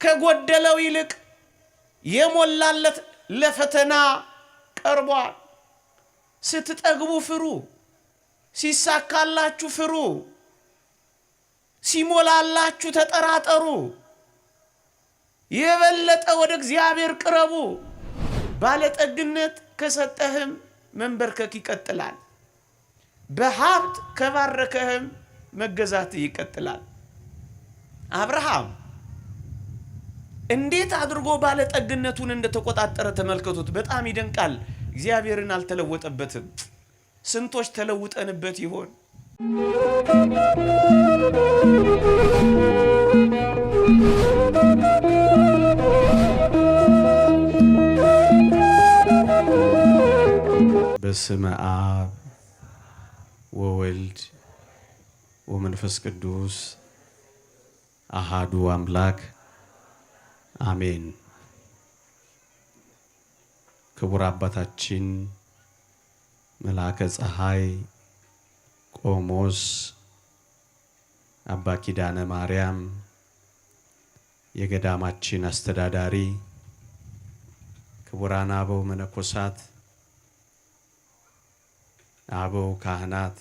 ከጎደለው ይልቅ የሞላለት ለፈተና ቀርቧል። ስትጠግቡ ፍሩ፣ ሲሳካላችሁ ፍሩ፣ ሲሞላላችሁ ተጠራጠሩ። የበለጠ ወደ እግዚአብሔር ቅረቡ። ባለጠግነት ከሰጠህም መንበርከክ ይቀጥላል። በሀብት ከባረከህም መገዛት ይቀጥላል። አብርሃም እንዴት አድርጎ ባለጠግነቱን እንደተቆጣጠረ ተመልከቱት። በጣም ይደንቃል። እግዚአብሔርን አልተለወጠበትም። ስንቶች ተለውጠንበት ይሆን? በስመ አብ ወወልድ ወመንፈስ ቅዱስ አሃዱ አምላክ አሜን። ክቡር አባታችን መልአከ ፀሐይ ቆሞስ አባ ኪዳነ ማርያም የገዳማችን አስተዳዳሪ፣ ክቡራን አበው መነኮሳት፣ አበው ካህናት፣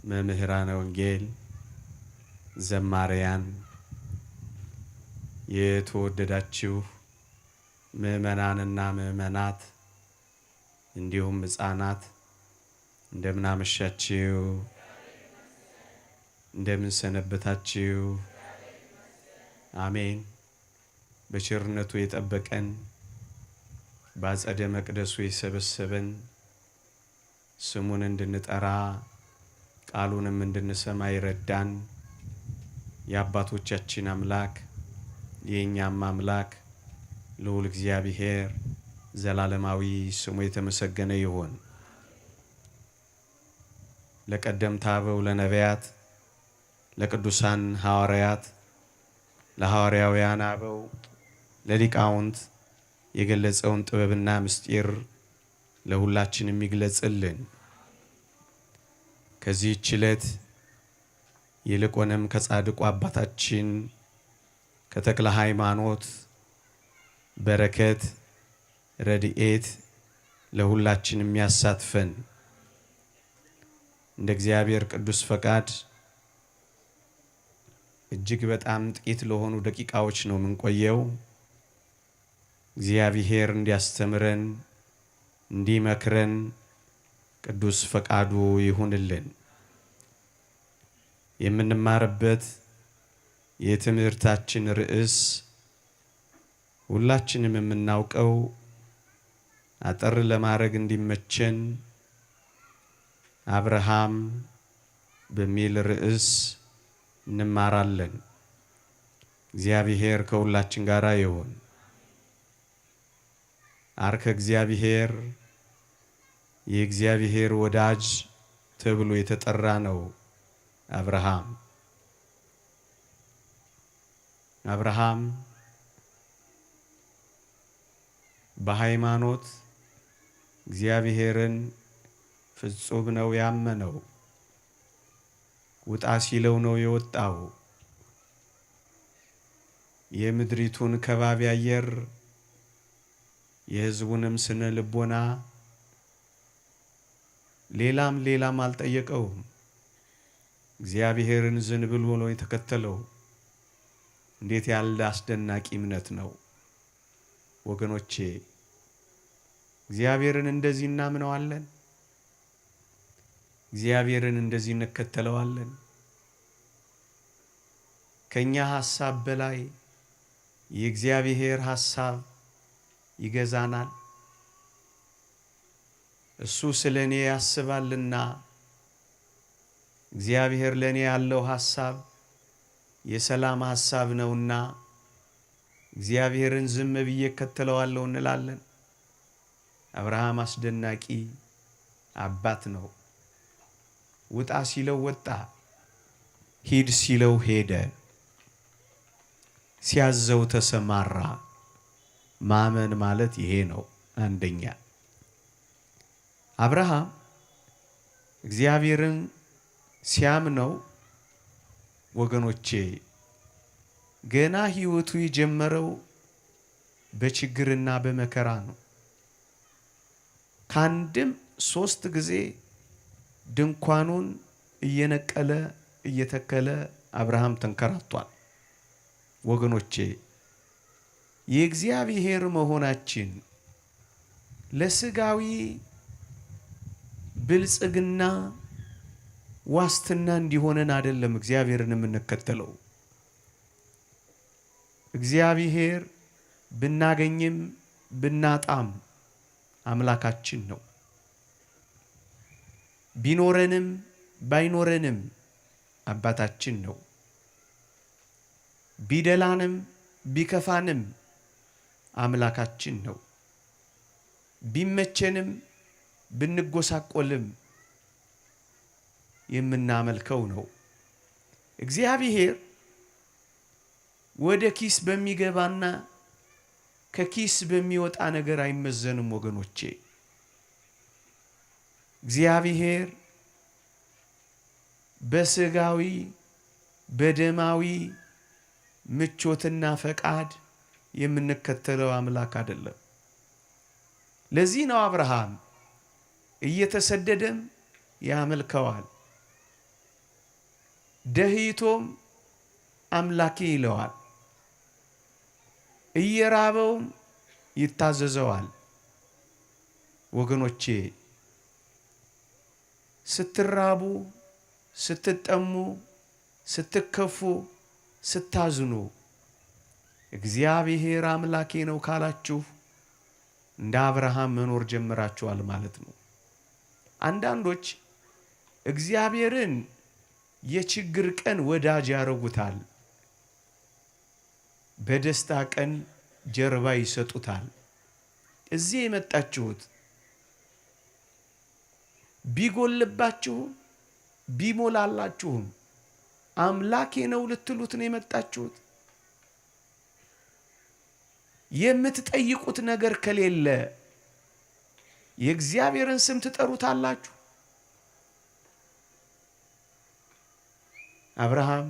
መምህራነ ወንጌል፣ ዘማሪያን፣ የተወደዳችሁ ምእመናንና ምእመናት እንዲሁም ሕፃናት እንደምን አመሻችሁ? እንደምን ሰነበታችሁ? አሜን። በቸርነቱ የጠበቀን በአጸደ መቅደሱ የሰበሰበን ስሙን እንድንጠራ ቃሉንም እንድንሰማ ይረዳን የአባቶቻችን አምላክ የእኛም አምላክ ልዑል እግዚአብሔር ዘላለማዊ ስሙ የተመሰገነ ይሁን። ለቀደምት አበው ለነቢያት፣ ለቅዱሳን ሐዋርያት፣ ለሐዋርያውያን አበው፣ ለሊቃውንት የገለጸውን ጥበብና ምስጢር ለሁላችንም ይግለጽልን። ከዚህች ዕለት ይልቁንም ከጻድቁ አባታችን ከተክለ ሃይማኖት በረከት ረድኤት ለሁላችንም ያሳትፈን። እንደ እግዚአብሔር ቅዱስ ፈቃድ እጅግ በጣም ጥቂት ለሆኑ ደቂቃዎች ነው የምንቆየው። እግዚአብሔር እንዲያስተምረን እንዲመክረን ቅዱስ ፈቃዱ ይሁንልን። የምንማርበት የትምህርታችን ርዕስ ሁላችንም የምናውቀው አጠር ለማድረግ እንዲመቸን አብርሃም በሚል ርዕስ እንማራለን። እግዚአብሔር ከሁላችን ጋር ይሁን። አርከ እግዚአብሔር የእግዚአብሔር ወዳጅ ተብሎ የተጠራ ነው አብርሃም በሃይማኖት እግዚአብሔርን ፍጹም ነው ያመነው። ውጣ ሲለው ነው የወጣው። የምድሪቱን ከባቢ አየር የሕዝቡንም ስነ ልቦና ሌላም አልጠየቀውም። እግዚአብሔርን ዝም ብሎ ነው የተከተለው። እንዴት ያለ አስደናቂ እምነት ነው ወገኖቼ! እግዚአብሔርን እንደዚህ እናምነዋለን። እግዚአብሔርን እንደዚህ እንከተለዋለን። ከኛ ሐሳብ በላይ የእግዚአብሔር ሐሳብ ይገዛናል። እሱ ስለኔ ያስባልና እግዚአብሔር ለኔ ያለው ሐሳብ የሰላም ሐሳብ ነውና እግዚአብሔርን ዝም ብዬ ከተለዋለሁ እንላለን። አብርሃም አስደናቂ አባት ነው። ውጣ ሲለው ወጣ፣ ሂድ ሲለው ሄደ፣ ሲያዘው ተሰማራ። ማመን ማለት ይሄ ነው። አንደኛ አብርሃም እግዚአብሔርን ሲያምነው ወገኖቼ ገና ሕይወቱ የጀመረው በችግርና በመከራ ነው። ከአንድም 3 ጊዜ ድንኳኑን እየነቀለ እየተከለ አብርሃም ተንከራቷል። ወገኖቼ የእግዚአብሔር መሆናችን ለስጋዊ ብልጽግና ዋስትና እንዲሆነን አይደለም እግዚአብሔርን የምንከተለው። እግዚአብሔር ብናገኝም ብናጣም አምላካችን ነው። ቢኖረንም ባይኖረንም አባታችን ነው። ቢደላንም ቢከፋንም አምላካችን ነው። ቢመቸንም ብንጎሳቆልም የምናመልከው ነው። እግዚአብሔር ወደ ኪስ በሚገባና ከኪስ በሚወጣ ነገር አይመዘንም ወገኖቼ። እግዚአብሔር በስጋዊ በደማዊ ምቾትና ፈቃድ የምንከተለው አምላክ አይደለም። ለዚህ ነው አብርሃም እየተሰደደም ያመልከዋል፣ ደህይቶም አምላኬ ይለዋል፣ እየራበውም ይታዘዘዋል። ወገኖቼ ስትራቡ፣ ስትጠሙ፣ ስትከፉ፣ ስታዝኑ እግዚአብሔር አምላኬ ነው ካላችሁ እንደ አብርሃም መኖር ጀምራችኋል ማለት ነው። አንዳንዶች እግዚአብሔርን የችግር ቀን ወዳጅ ያረጉታል፣ በደስታ ቀን ጀርባ ይሰጡታል። እዚህ የመጣችሁት ቢጎልባችሁም ቢሞላላችሁም አምላኬ ነው ልትሉት ነው የመጣችሁት። የምትጠይቁት ነገር ከሌለ የእግዚአብሔርን ስም ትጠሩታላችሁ። አብርሃም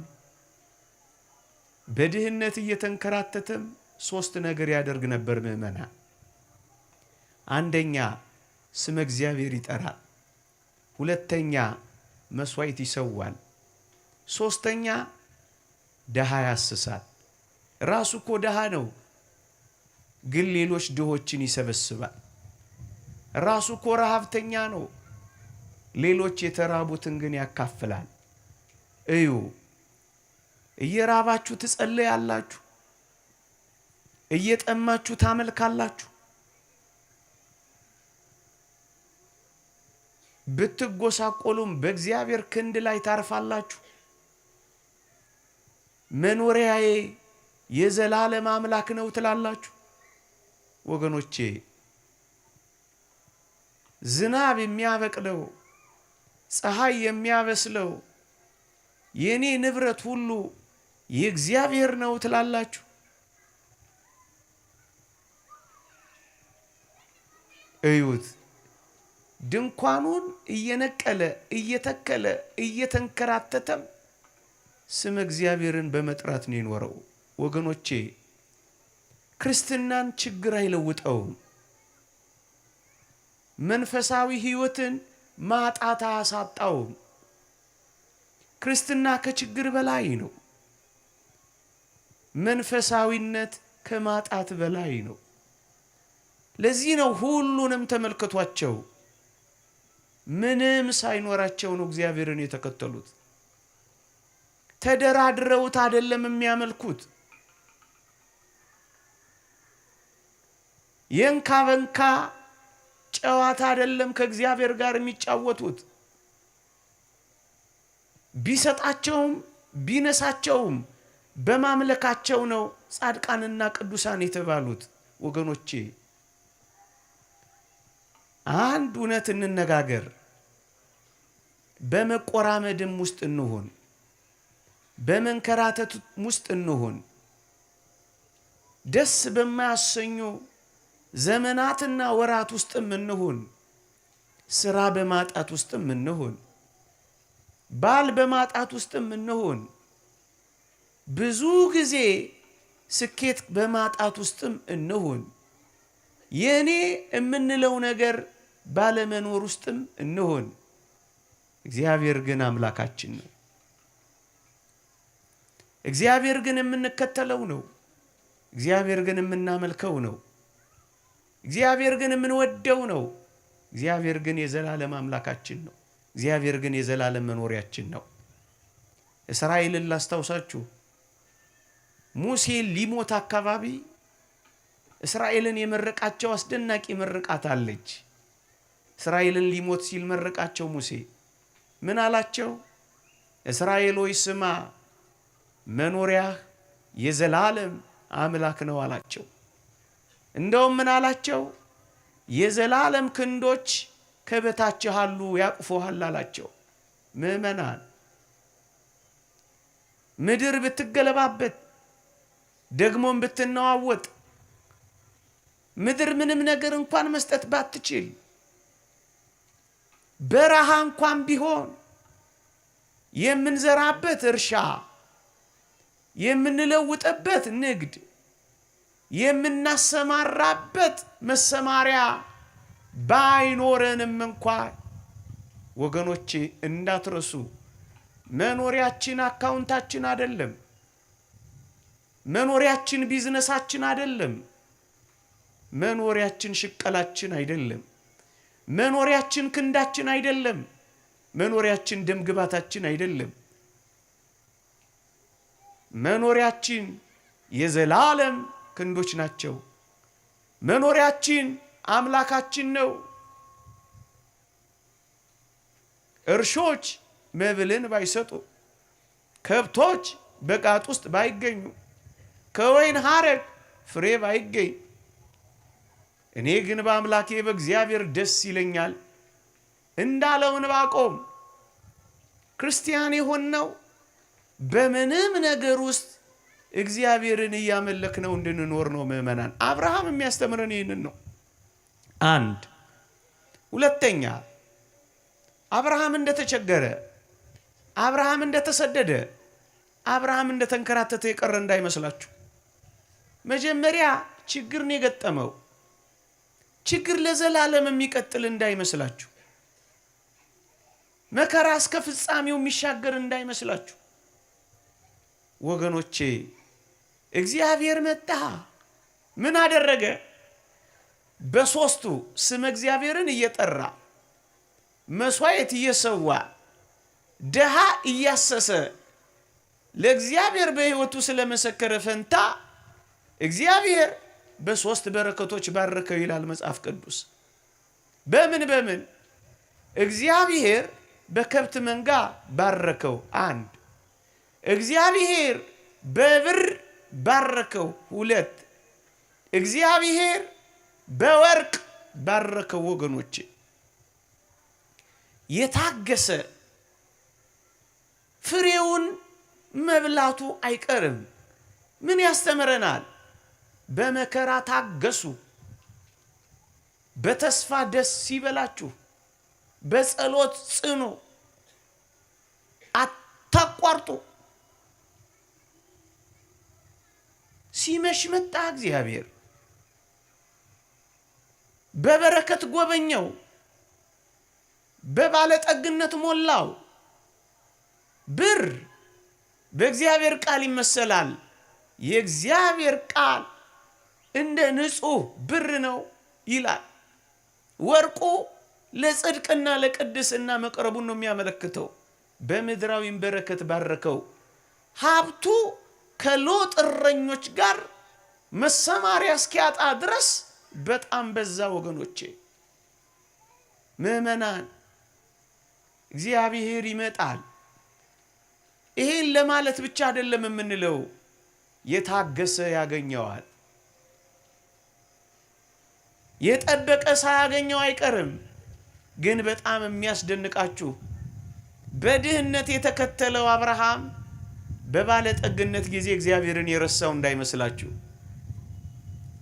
በድህነት እየተንከራተተም 3 ነገር ያደርግ ነበር ምእመናን። አንደኛ ስመ እግዚአብሔር ይጠራል፣ ሁለተኛ መስዋዕት ይሰዋል፣ ሶስተኛ ደሃ ያስሳል። ራሱ እኮ ደሃ ነው፣ ግን ሌሎች ድሆችን ይሰበስባል። ራሱ እኮ ረሃብተኛ ነው፣ ሌሎች የተራቡትን ግን ያካፍላል። እዩ፣ እየራባችሁ ትጸልያላችሁ፣ እየጠማችሁ ታመልካላችሁ። ብትጎሳቆሉም በእግዚአብሔር ክንድ ላይ ታርፋላችሁ። መኖሪያዬ የዘላለም አምላክ ነው ትላላችሁ። ወገኖቼ ዝናብ የሚያበቅለው ፀሐይ የሚያበስለው የኔ ንብረት ሁሉ የእግዚአብሔር ነው ትላላችሁ። እዩት፣ ድንኳኑን እየነቀለ እየተከለ እየተንከራተተም ስም እግዚአብሔርን በመጥራት ነው የኖረው። ወገኖቼ ክርስትናን ችግር አይለውጠውም። መንፈሳዊ ሕይወትን ማጣት አያሳጣውም። ክርስትና ከችግር በላይ ነው። መንፈሳዊነት ከማጣት በላይ ነው። ለዚህ ነው ሁሉንም ተመልከቷቸው፣ ምንም ሳይኖራቸው ነው እግዚአብሔርን የተከተሉት። ተደራድረውት አይደለም የሚያመልኩት። የንካ በንካ ጨዋታ አይደለም ከእግዚአብሔር ጋር የሚጫወቱት። ቢሰጣቸውም ቢነሳቸውም በማምለካቸው ነው ጻድቃንና ቅዱሳን የተባሉት። ወገኖቼ አንድ እውነት እንነጋገር። በመቆራመድም ውስጥ እንሆን፣ በመንከራተት ውስጥ እንሆን፣ ደስ በማያሰኙ ዘመናትና ወራት ውስጥም እንሆን፣ ስራ በማጣት ውስጥም እንሆን፣ ባል በማጣት ውስጥም እንሆን፣ ብዙ ጊዜ ስኬት በማጣት ውስጥም እንሁን፣ የኔ የምንለው ነገር ባለመኖር ውስጥም እንሁን፣ እግዚአብሔር ግን አምላካችን ነው። እግዚአብሔር ግን የምንከተለው ነው። እግዚአብሔር ግን የምናመልከው ነው። እግዚአብሔር ግን የምንወደው ነው። እግዚአብሔር ግን የዘላለም አምላካችን ነው። እግዚአብሔር ግን የዘላለም መኖሪያችን ነው። እስራኤልን ላስታውሳችሁ፣ ሙሴ ሊሞት አካባቢ እስራኤልን የመረቃቸው አስደናቂ ምርቃት አለች። እስራኤልን ሊሞት ሲል መረቃቸው ሙሴ ምን አላቸው? እስራኤል ሆይ ስማ፣ መኖሪያህ የዘላለም አምላክ ነው አላቸው። እንደውም ምን አላቸው? የዘላለም ክንዶች ከበታችህ አሉ ያቅፎሃል አላቸው። ምዕመናን፣ ምድር ብትገለባበት ደግሞም ብትነዋወጥ ምድር ምንም ነገር እንኳን መስጠት ባትችል በረሃ እንኳን ቢሆን የምንዘራበት እርሻ፣ የምንለውጥበት ንግድ፣ የምናሰማራበት መሰማሪያ ባይኖረንም እንኳን ወገኖቼ እንዳትረሱ፣ መኖሪያችን አካውንታችን አይደለም። መኖሪያችን ቢዝነሳችን አይደለም። መኖሪያችን ሽቀላችን አይደለም። መኖሪያችን ክንዳችን አይደለም። መኖሪያችን ደም ግባታችን አይደለም። መኖሪያችን የዘላለም ክንዶች ናቸው። መኖሪያችን አምላካችን ነው። እርሾች መብልን ባይሰጡ፣ ከብቶች በጋጥ ውስጥ ባይገኙ፣ ከወይን ሐረግ ፍሬ ባይገኝ፣ እኔ ግን በአምላኬ በእግዚአብሔር ደስ ይለኛል እንዳለው ዕንባቆም ክርስቲያን የሆነው በምንም ነገር ውስጥ እግዚአብሔርን እያመለክነው እንድንኖር ነው። ምዕመናን፣ አብርሃም የሚያስተምረን ይህንን ነው። አንድ ሁለተኛ፣ አብርሃም እንደተቸገረ፣ አብርሃም እንደተሰደደ፣ አብርሃም እንደተንከራተተ የቀረ እንዳይመስላችሁ። መጀመሪያ ችግር ነው የገጠመው። ችግር ለዘላለም የሚቀጥል እንዳይመስላችሁ። መከራ እስከ ፍጻሜው የሚሻገር እንዳይመስላችሁ ወገኖቼ። እግዚአብሔር መጣ። ምን አደረገ? በሶስቱ ስም እግዚአብሔርን እየጠራ መስዋዕት እየሰዋ ደሃ እያሰሰ ለእግዚአብሔር በሕይወቱ ስለመሰከረ ፈንታ እግዚአብሔር በሶስት በረከቶች ባረከው ይላል መጽሐፍ ቅዱስ። በምን በምን? እግዚአብሔር በከብት መንጋ ባረከው። አንድ እግዚአብሔር በብር ባረከው። ሁለት እግዚአብሔር በወርቅ ባረከው። ወገኖቼ የታገሰ ፍሬውን መብላቱ አይቀርም። ምን ያስተምረናል? በመከራ ታገሱ፣ በተስፋ ደስ ይበላችሁ፣ በጸሎት ጽኑ፣ አታቋርጡ። ሲመሽ መጣ እግዚአብሔር፣ በበረከት ጎበኘው፣ በባለጠግነት ሞላው። ብር በእግዚአብሔር ቃል ይመሰላል። የእግዚአብሔር ቃል እንደ ንጹህ ብር ነው ይላል። ወርቁ ለጽድቅና ለቅድስና መቅረቡን ነው የሚያመለክተው። በምድራዊም በረከት ባረከው። ሀብቱ ከሎጥ እረኞች ጋር መሰማሪያ እስኪያጣ ድረስ በጣም በዛ። ወገኖቼ ምዕመናን፣ እግዚአብሔር ይመጣል። ይሄን ለማለት ብቻ አይደለም የምንለው፣ የታገሰ ያገኘዋል። የጠበቀ ሳያገኘው አይቀርም። ግን በጣም የሚያስደንቃችሁ በድህነት የተከተለው አብርሃም በባለጠግነት ጊዜ እግዚአብሔርን የረሳው እንዳይመስላችሁ።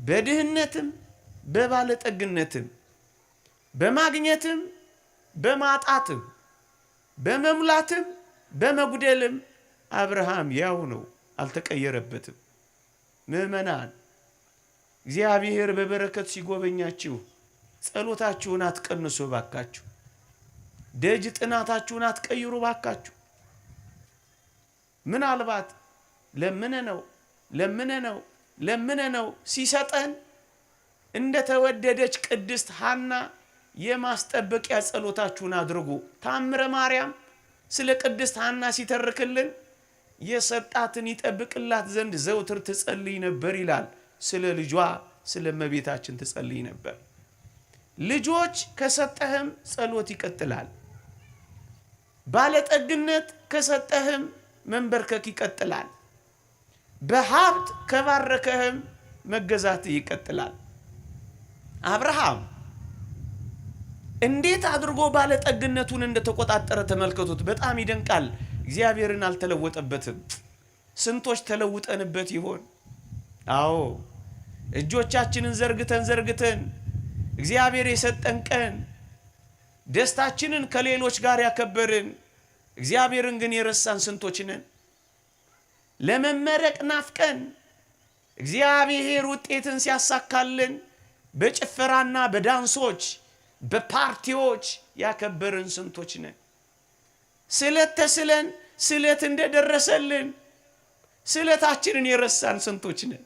በድህነትም በባለጠግነትም በማግኘትም በማጣትም በመሙላትም በመጉደልም አብርሃም ያው ነው። አልተቀየረበትም። ምእመናን እግዚአብሔር በበረከት ሲጎበኛችሁ ጸሎታችሁን አትቀንሱ ባካችሁ። ደጅ ጥናታችሁን አትቀይሩ ባካችሁ። ምናልባት ለምነነው ሲሰጠን እንደ ተወደደች ቅድስት ሐና የማስጠበቂያ ጸሎታችሁን አድርጉ። ታምረ ማርያም ስለ ቅድስት ሐና ሲተርክልን የሰጣትን ይጠብቅላት ዘንድ ዘውትር ትጸልይ ነበር ይላል። ስለ ልጇ ስለ እመቤታችን ትጸልይ ነበር። ልጆች ከሰጠህም ጸሎት ይቀጥላል። ባለጠግነት ከሰጠህም መንበርከክ ይቀጥላል። በሀብት ከባረከህም መገዛት ይቀጥላል። አብርሃም እንዴት አድርጎ ባለጠግነቱን እንደተቆጣጠረ ተመልከቱት። በጣም ይደንቃል። እግዚአብሔርን አልተለወጠበትም። ስንቶች ተለውጠንበት ይሆን? አዎ እጆቻችንን ዘርግተን እግዚአብሔር የሰጠን ቀን ደስታችንን ከሌሎች ጋር ያከበርን እግዚአብሔርን ግን የረሳን ስንቶች ነን? ለመመረቅ ናፍቀን እግዚአብሔር ውጤትን ሲያሳካልን በጭፈራና በዳንሶች በፓርቲዎች ያከበርን ስንቶች ነን? ስለት ተስለን ስለት እንደደረሰልን ስለታችንን የረሳን ስንቶች ነን?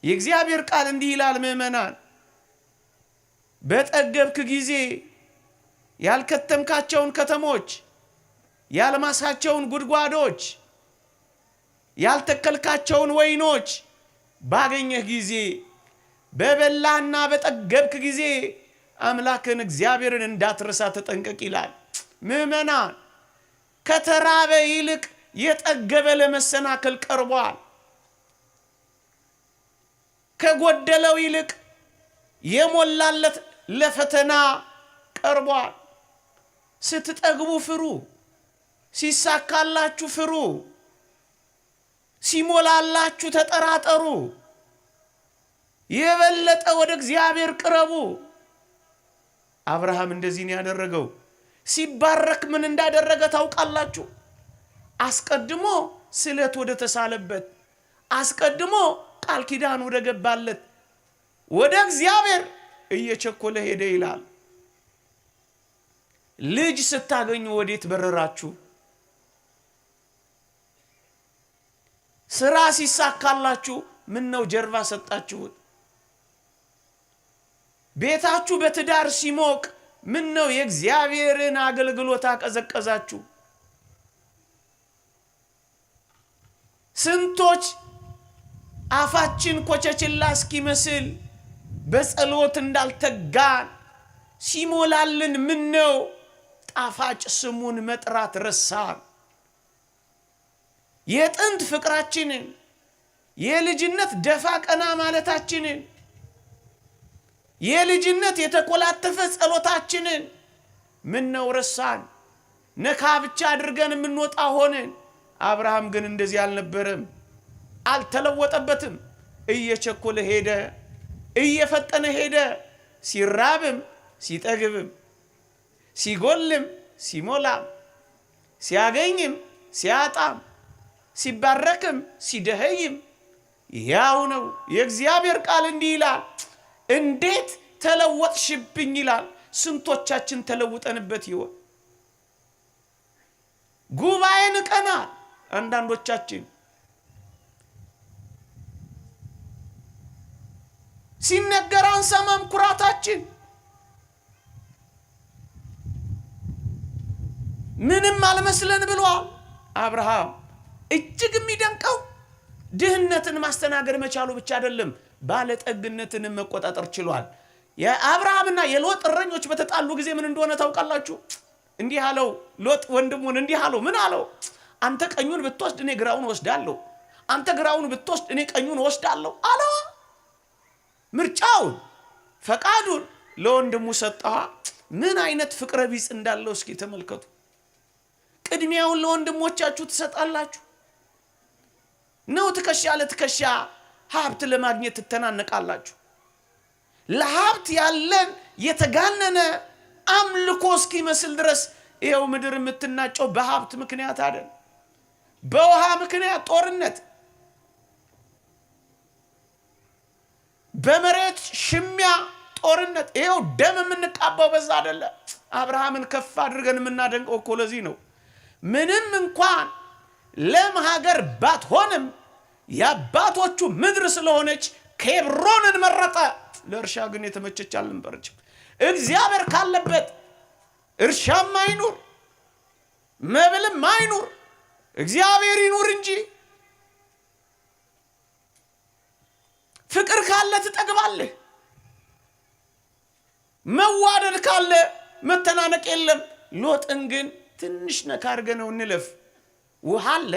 የእግዚአብሔር ቃል እንዲህ ይላል ምእመናን፣ በጠገብክ ጊዜ ያልከተምካቸውን ከተሞች ያልማሳቸውን ጉድጓዶች ያልተከልካቸውን ወይኖች ባገኘህ ጊዜ በበላህና በጠገብክ ጊዜ አምላክን እግዚአብሔርን እንዳትረሳ ተጠንቀቅ ይላል። ምእመናን ከተራበ ይልቅ የጠገበ ለመሰናከል ቀርቧል። ከጎደለው ይልቅ የሞላለት ለፈተና ቀርቧል። ስትጠግቡ ፍሩ፣ ሲሳካላችሁ ፍሩ፣ ሲሞላላችሁ ተጠራጠሩ፣ የበለጠ ወደ እግዚአብሔር ቅረቡ። አብርሃም እንደዚህ ነው ያደረገው። ሲባረክ ምን እንዳደረገ ታውቃላችሁ? አስቀድሞ ስለት ወደ ተሳለበት፣ አስቀድሞ ቃል ኪዳን ወደ ገባለት ወደ እግዚአብሔር እየቸኮለ ሄደ ይላል። ልጅ ስታገኙ ወዴት በረራችሁ? ስራ ሲሳካላችሁ ምን ነው ጀርባ ሰጣችሁት? ቤታችሁ በትዳር ሲሞቅ ምን ነው የእግዚአብሔርን አገልግሎት አቀዘቀዛችሁ? ስንቶች አፋችን ኮቸችላ እስኪመስል በጸሎት እንዳልተጋን ሲሞላልን ምን ነው ጣፋጭ ስሙን መጥራት ረሳን? የጥንት ፍቅራችንን የልጅነት ደፋ ቀና ማለታችንን የልጅነት የተቆላተፈ ጸሎታችንን ምን ነው ረሳን? ነካ ብቻ አድርገን የምንወጣ ሆነን። አብርሃም ግን እንደዚህ አልነበረም፣ አልተለወጠበትም። እየቸኮለ ሄደ፣ እየፈጠነ ሄደ። ሲራብም ሲጠግብም፣ ሲጎልም ሲሞላም፣ ሲያገኝም ሲያጣም፣ ሲባረክም ሲደኸይም ያው ነው። የእግዚአብሔር ቃል እንዲህ ይላል፣ እንዴት ተለወጥሽብኝ ይላል። ስንቶቻችን ተለውጠንበት ይሆን? ጉባኤ ንቀናል። አንዳንዶቻችን ሲነገር አንሰማም። ኩራታችን ምንም አልመስለን ብሏል አብርሃም። እጅግ የሚደንቀው ድህነትን ማስተናገድ መቻሉ ብቻ አይደለም፣ ባለጠግነትን መቆጣጠር ችሏል። የአብርሃምና የሎጥ እረኞች በተጣሉ ጊዜ ምን እንደሆነ ታውቃላችሁ? እንዲህ አለው ሎጥ ወንድሙን፣ እንዲህ አለው። ምን አለው? አንተ ቀኙን ብትወስድ እኔ ግራውን ወስዳለሁ፣ አንተ ግራውን ብትወስድ እኔ ቀኙን ወስዳለሁ አለው። ምርጫውን ፈቃዱን ለወንድሙ ሰጠዋ። ምን አይነት ፍቅረ ቢጽ እንዳለው እስኪ ተመልከቱ። ቅድሚያውን ለወንድሞቻችሁ ትሰጣላችሁ ነው? ትከሻ ለትከሻ ሀብት ለማግኘት ትተናነቃላችሁ? ለሀብት ያለን የተጋነነ አምልኮ እስኪመስል ድረስ ይሄው ምድር የምትናጨው በሀብት ምክንያት አይደል? በውሃ ምክንያት ጦርነት፣ በመሬት ሽሚያ ጦርነት። ይሄው ደም የምንቃባው በዛ አይደለ? አብርሃምን ከፍ አድርገን የምናደንቀው እኮ ለዚህ ነው። ምንም እንኳን ለም ሀገር ባትሆንም የአባቶቹ ምድር ስለሆነች ኬብሮንን መረጠ። ለእርሻ ግን የተመቸች አልነበረችም። እግዚአብሔር ካለበት እርሻም አይኑር መብልም አይኑር፣ እግዚአብሔር ይኑር እንጂ። ፍቅር ካለ ትጠግባለህ። መዋደድ ካለ መተናነቅ የለም። ሎጥን ግን ትንሽ ነካ አድርገነው እንለፍ። ውሃ አለ፣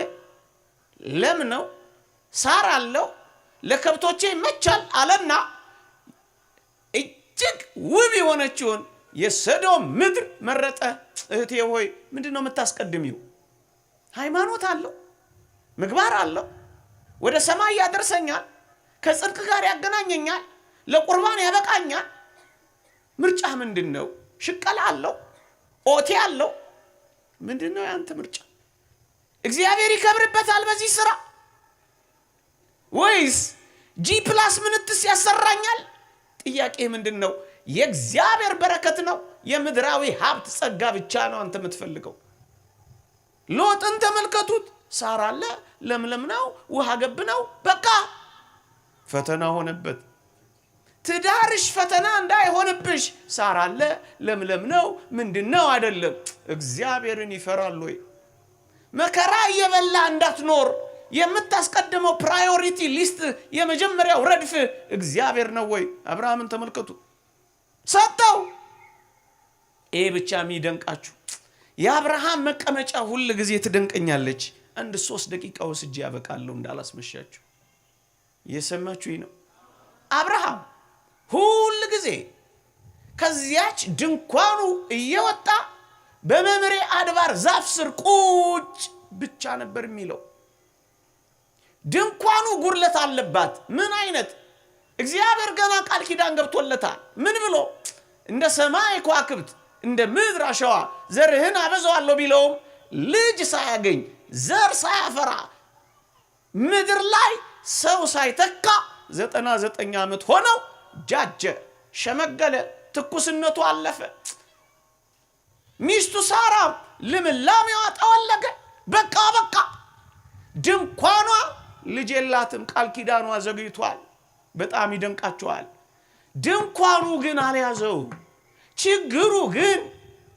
ለም ነው፣ ሳር አለው፣ ለከብቶቼ ይመቻል አለና እጅግ ውብ የሆነችውን የሰዶም ምድር መረጠ። እህቴ ሆይ ምንድነው የምታስቀድሚው? ሃይማኖት አለው፣ ምግባር አለው፣ ወደ ሰማይ ያደርሰኛል፣ ከጽድቅ ጋር ያገናኘኛል፣ ለቁርባን ያበቃኛል። ምርጫ ምንድነው? ሽቀላ አለው፣ ኦቴ አለው። ምንድነው ያንተ ምርጫ? እግዚአብሔር ይከብርበታል በዚህ ስራ ወይስ G+ ምንትስ ያሰራኛል? ጥያቄ ምንድነው? የእግዚአብሔር በረከት ነው፣ የምድራዊ ሀብት ጸጋ ብቻ ነው አንተ የምትፈልገው? ሎጥን ተመልከቱት። ሳር አለ፣ ለምለም ነው፣ ውሃ ገብ ነው። በቃ ፈተና ሆነበት። ትዳርሽ ፈተና እንዳይሆንብሽ ሳር አለ፣ ለምለም ነው፣ ምንድነው አይደለም። እግዚአብሔርን ይፈራል ወይ? መከራ እየበላ እንዳትኖር የምታስቀድመው ፕራዮሪቲ ሊስት የመጀመሪያው ረድፍ እግዚአብሔር ነው ወይ? አብርሃምን ተመልከቱ፣ ሰጠው። ይሄ ብቻ የሚደንቃችሁ የአብርሃም መቀመጫ ሁሉ ጊዜ ትደንቀኛለች። አንድ 3 ደቂቃ ወስጄ ያበቃለሁ እንዳላስመሻችሁ። እየሰማችሁኝ ነው? አብርሃም ሁሉ ጊዜ ከዚያች ድንኳኑ እየወጣ በመምሬ አድባር ዛፍ ስር ቁጭ ብቻ ነበር የሚለው። ድንኳኑ ጉድለት አለባት። ምን አይነት? እግዚአብሔር ገና ቃል ኪዳን ገብቶለታል። ምን ብሎ? እንደ ሰማይ ከዋክብት እንደ ምድር አሸዋ ዘርህን አበዛዋለሁ ቢለውም ልጅ ሳያገኝ ዘር ሳያፈራ ምድር ላይ ሰው ሳይተካ 99 ዓመት ሆነው ጃጀ፣ ሸመገለ፣ ትኩስነቱ አለፈ። ሚስቱ ሳራ ልምላሜዋ ጠወለገ። በቃ ድንኳኗ ልጅ የላትም። ቃል ኪዳኗ ዘግይቷል። በጣም ይደንቃቸዋል። ድንኳኑ ግን አልያዘው። ችግሩ ግን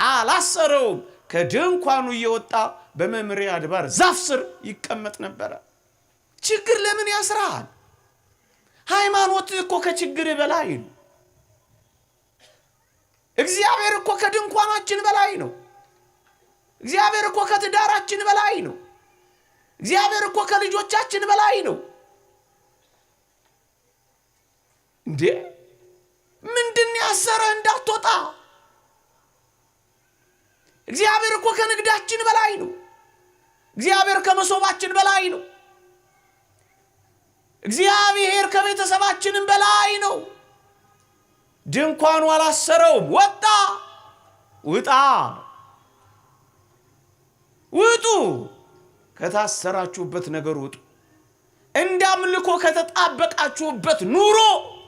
አላሰረውም። ከድንኳኑ እየወጣ በመምሬ አድባር ዛፍ ስር ይቀመጥ ነበር። ችግር ለምን ያስራል? ሃይማኖት እኮ ከችግር በላይ ነው። እግዚአብሔር እኮ ከድንኳናችን በላይ ነው። እግዚአብሔር እኮ ከትዳራችን በላይ ነው። እግዚአብሔር እኮ ከልጆቻችን በላይ ነው። እንዴ ምንድን ያሰረ እንዳትወጣ? እግዚአብሔር እኮ ከንግዳችን በላይ ነው። እግዚአብሔር ከመሶባችን በላይ ነው። እግዚአብሔር ከቤተሰባችን በላይ ነው። ድንኳኑ አላሰረውም። ወጣ። ውጣ፣ ውጡ፣ ከታሰራችሁበት ነገር ውጡ። እንዳምልኮ ከተጣበቃችሁበት ኑሮ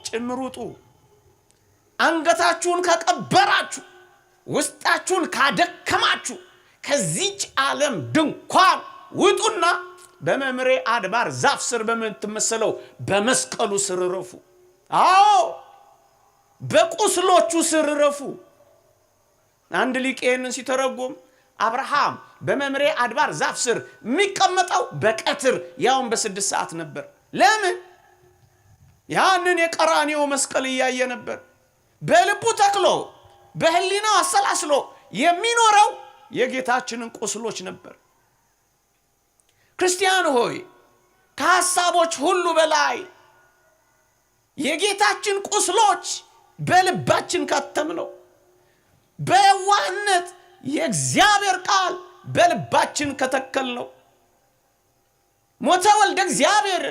ጭምር ውጡ። አንገታችሁን ከቀበራችሁ፣ ውስጣችሁን ካደከማችሁ ከዚች ዓለም ድንኳን ውጡና በመምሬ አድባር ዛፍ ስር በምትመሰለው በመስቀሉ ስር ረፉ። አዎ በቁስሎቹ ስር ረፉ። አንድ ሊቅ ይህንን ሲተረጎም አብርሃም በመምሬ አድባር ዛፍ ስር የሚቀመጠው በቀትር ያውን በ6 ሰዓት ነበር። ለምን? ያንን የቀራንዮ መስቀል እያየ ነበር። በልቡ ተክሎ በህሊናው አሰላስሎ የሚኖረው የጌታችንን ቁስሎች ነበር። ክርስቲያን ሆይ ከሐሳቦች ሁሉ በላይ የጌታችን ቁስሎች በልባችን ከተምነው። በዋህነት የእግዚአብሔር ቃል በልባችን ከተከልነው። ሞተ ወልደ እግዚአብሔር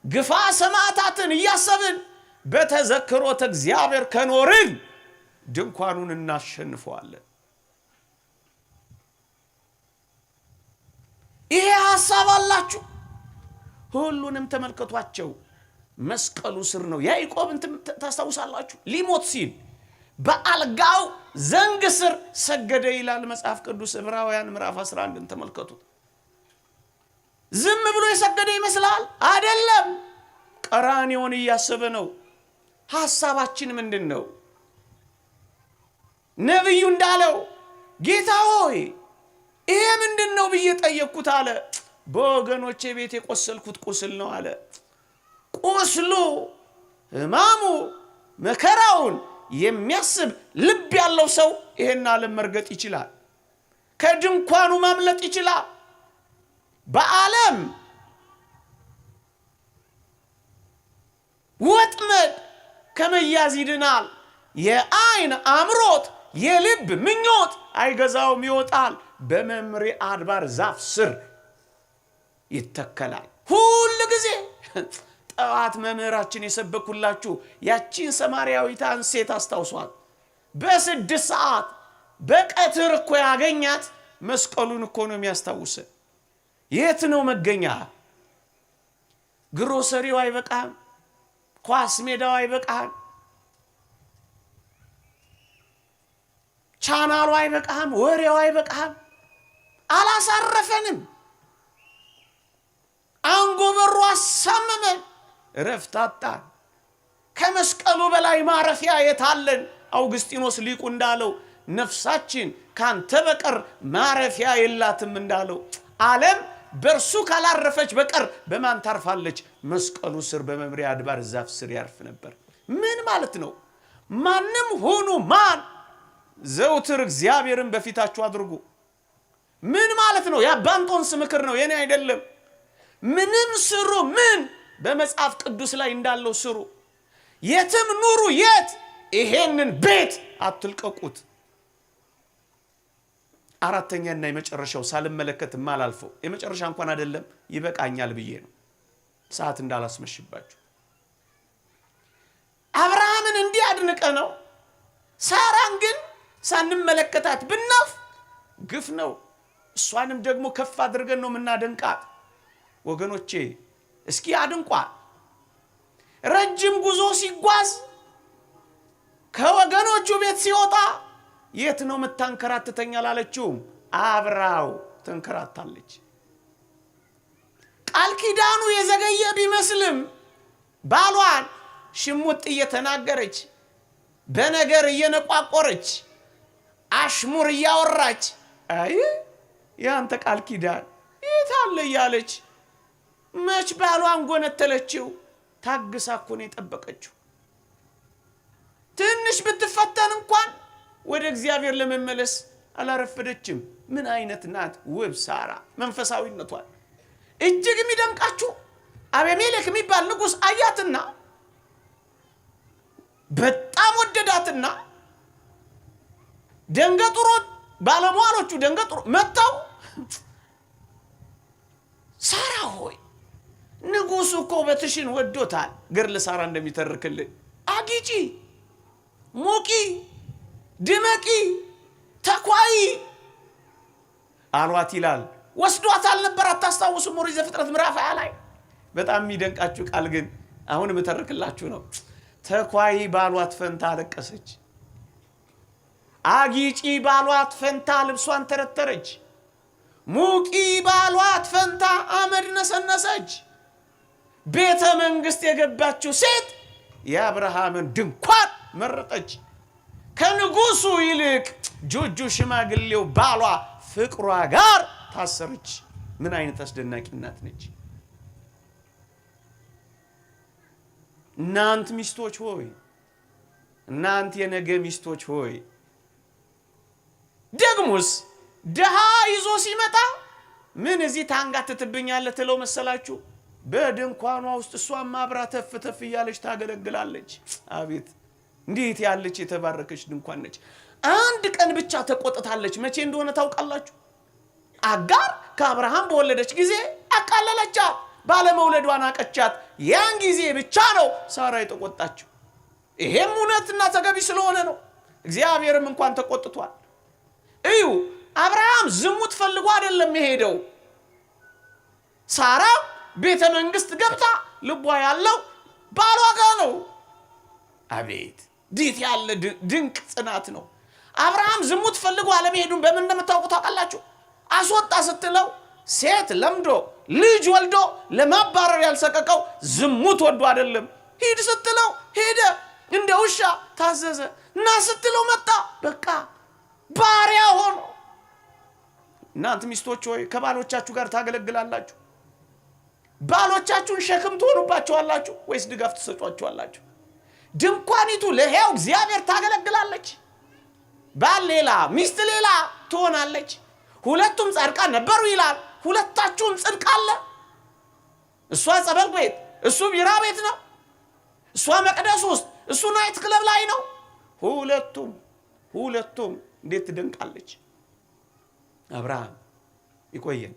ግፋ ሰማዕታትን እያሰብን በተዘክሮተ እግዚአብሔር ከኖርን ድንኳኑን እናሸንፈዋለን። ይሄ ሐሳብ አላችሁ። ሁሉንም ተመልከቷቸው። መስቀሉ ስር ነው። ያዕቆብን ታስታውሳላችሁ? ሊሞት ሲል በአልጋው ዘንግ ስር ሰገደ ይላል መጽሐፍ ቅዱስ። ዕብራውያን ምዕራፍ 11ን ተመልከቱት። ዝም ብሎ የሰገደ ይመስላል? አይደለም። ቀራንዮን እያሰበ ነው። ሐሳባችን ምንድነው? ነብዩ እንዳለው ጌታ ሆይ ይሄ ምንድነው ብዬ ጠየቅኩት አለ። በወገኖቼ ቤት የቆሰልኩት ቁስል ነው አለ። ቁስሉ ሕማሙ መከራውን የሚያስብ ልብ ያለው ሰው ይሄን ዓለም መርገጥ ይችላል። ከድንኳኑ ማምለጥ ይችላል። በዓለም ወጥመድ ከመያዝ ይድናል። የአይን አምሮት የልብ ምኞት አይገዛውም፣ ይወጣል። በመምሬ አድባር ዛፍ ስር ይተከላል። ሁሉ ጊዜ ጠዋት መምህራችን የሰበኩላችሁ ያቺን ሰማርያዊቷን ሴት አስታውሷት። በ6 ሰዓት በቀትር እኮ ያገኛት መስቀሉን እኮ ነው የሚያስታውሰ። የት ነው መገኛ? ግሮሰሪው አይበቃም፣ ኳስ ሜዳው አይበቃም፣ ቻናሉ አይበቃም፣ ወሬው አይበቃም። አላሳረፈንም። አንጎበሩ አሳመመን፣ ረፍት አጣን። ከመስቀሉ በላይ ማረፊያ የታለን? አውግስጢኖስ ሊቁ እንዳለው ነፍሳችን ካንተ በቀር ማረፊያ የላትም እንዳለው፣ ዓለም በርሱ ካላረፈች በቀር በማን ታርፋለች? መስቀሉ ስር በመምሬ አድባር ዛፍ ስር ያርፍ ነበር። ምን ማለት ነው? ማንም ሆኑ ማን ዘውትር እግዚአብሔርን በፊታችሁ አድርጉ። ምን ማለት ነው? የአባንጦንስ ምክር ነው፣ የኔ አይደለም። ምንም ስሩ፣ ምን በመጽሐፍ ቅዱስ ላይ እንዳለው ስሩ። የትም ኑሩ፣ የት ይሄንን ቤት አትልቀቁት። አራተኛና የመጨረሻው ሳልመለከት ማላልፈው የመጨረሻ እንኳን አይደለም ይበቃኛል ብዬ ነው ሰዓት እንዳላስመሽባችሁ። አብርሃምን እንዲያድንቀ ነው። ሳራን ግን ሳንመለከታት ብናፍ ግፍ ነው። እሷንም ደግሞ ከፍ አድርገን ነው የምናደንቃት። ወገኖቼ እስኪ አድንቋ። ረጅም ጉዞ ሲጓዝ ከወገኖቹ ቤት ሲወጣ የት ነው የምታንከራትተኛ ላለችውም አብራው ተንከራታለች። ቃል ኪዳኑ የዘገየ ቢመስልም ባሏን ሽሙጥ እየተናገረች በነገር እየነቋቆረች አሽሙር እያወራች አይ ያንተ ቃል ኪዳን የት አለ እያለች መች ባሏን ጎነተለችው። ታግሳ እኮ ነው የጠበቀችው። ትንሽ ብትፈተን እንኳን ወደ እግዚአብሔር ለመመለስ አላረፈደችም። ምን አይነት ናት ውብ ሳራ! መንፈሳዊነቷን እጅግ የሚደንቃችሁ አቤሜሌክ የሚባል ንጉሥ አያትና በጣም ወደዳትና ደንገጥሮ ባለሟሎቹ ደንገጥሮ መጣው። ሳራ ሆይ ንጉሡ እኮ በትሽን ወዶታል። ገድለ ሳራ እንደሚተርክልን አጊጪ፣ ሙቂ፣ ድመቂ፣ ተኳይ አሏት ይላል። ወስዷታል ነበር። አታስታውሱም? ኦሪት ዘፍጥረት ምዕራፍ 20 ላይ በጣም የሚደንቃችሁ ቃል ግን አሁን የምተርክላችሁ ነው። ተኳይ ባሏት ፈንታ አለቀሰች። አጊጪ ባሏት ፈንታ ልብሷን ተረተረች። ሙቂ ባሏት ፈንታ አመድ ነሰነሰች። ቤተ መንግስት የገባችው ሴት የአብርሃምን ድንኳን መረጠች። ከንጉሱ ይልቅ ጆጆ ሽማግሌው ባሏ ፍቅሯ ጋር ታሰረች። ምን አይነት አስደናቂ እናት ነች! እናንት ሚስቶች ሆይ፣ እናንት የነገ ሚስቶች ሆይ፣ ደግሞስ ደሃ ይዞ ሲመጣ ምን እዚህ ታንጋትትብኛለህ ትለው መሰላችሁ? በድንኳኗ ውስጥ እሷም አብራ ተፍ ተፍ እያለች ታገለግላለች። አቤት እንዴት ያለች የተባረከች ድንኳን ነች! አንድ ቀን ብቻ ተቆጥታለች። መቼ እንደሆነ ታውቃላችሁ? አጋር ከአብርሃም በወለደች ጊዜ አቃለለቻት፣ ባለመውለዷን አቀቻት። ያን ጊዜ ብቻ ነው ሳራ የተቆጣችው። ይሄም እውነትና ተገቢ ስለሆነ ነው። እግዚአብሔርም እንኳን ተቆጥቷል። እዩ፣ አብርሃም ዝሙት ፈልጎ አይደለም የሄደው። ሳራ ቤተ መንግስት ገብታ ልቧ ያለው ባሏ ጋር ነው። አቤት ዲት ያለ ድንቅ ጽናት ነው። አብርሃም ዝሙት ፈልጎ አለመሄዱን በምን እንደምታውቁት ታውቃላችሁ? አስወጣ ስትለው ሴት ለምዶ ልጅ ወልዶ ለማባረር ያልሰቀቀው ዝሙት ወዶ አይደለም። ሂድ ስትለው ሄደ፣ እንደ ውሻ ታዘዘ። እና ስትለው መጣ። በቃ ባሪያ ሆኖ። እናንተ ሚስቶች ሆይ ከባሎቻችሁ ጋር ታገለግላላችሁ? ባሎቻችሁን ሸክም ትሆኑባቸዋላችሁ ወይስ ድጋፍ ትሰጧቸዋላችሁ? ድንኳኒቱ ለሕያው እግዚአብሔር ታገለግላለች። ባል ሌላ ሚስት ሌላ ትሆናለች። ሁለቱም ጻድቃን ነበሩ ይላል። ሁለታችሁም ጽድቅ አለ። እሷ ጸበል ቤት፣ እሱ ቢራ ቤት ነው። እሷ መቅደስ ውስጥ፣ እሱ ናይት ክለብ ላይ ነው። ሁለቱም እንዴት ትደንቃለች። አብርሃም ይቆየን።